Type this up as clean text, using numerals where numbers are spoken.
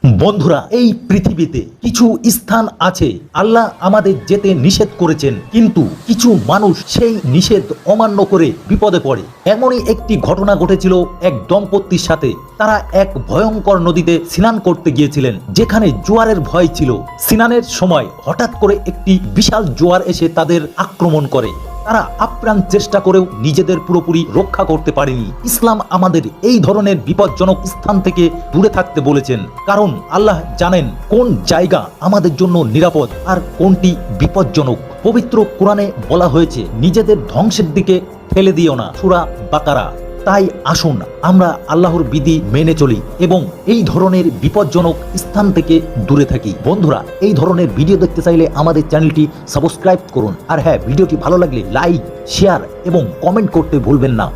বন্ধুরা, এই পৃথিবীতে কিছু স্থান আছে আল্লাহ আমাদের যেতে নিষেধ করেছেন, কিন্তু কিছু মানুষ সেই নিষেধ অমান্য করে বিপদে পড়ে। এমনই একটি ঘটনা ঘটেছিল এক দম্পতির সাথে। তারা এক ভয়ঙ্কর নদীতে স্নান করতে গিয়েছিলেন, যেখানে জোয়ারের ভয় ছিল। স্নানের সময় হঠাৎ করে একটি বিশাল জোয়ার এসে তাদের আক্রমণ করে। তারা আপ্রাণ চেষ্টা করেও নিজেদের পুরোপুরি রক্ষা করতে পারেনি। ইসলাম আমাদের এই ধরনের বিপজ্জনক স্থান থেকে দূরে থাকতে বলেছেন, কারণ আল্লাহ জানেন কোন জায়গা আমাদের জন্য নিরাপদ আর কোনটি বিপজ্জনক। পবিত্র কোরআনে বলা হয়েছে, নিজেদের ধ্বংসের দিকে ফেলে দিও না, সূরা বাকারা। তাই আসুন আমরা আল্লাহর বিধি মেনে চলি এবং এই ধরনের বিপজ্জনক স্থান থেকে দূরে থাকি। বন্ধুরা, এই ধরনের ভিডিও দেখতে চাইলে আমাদের চ্যানেলটি সাবস্ক্রাইব করুন। আর হ্যাঁ, ভিডিওটি ভালো লাগলে লাইক, শেয়ার এবং কমেন্ট করতে ভুলবেন না।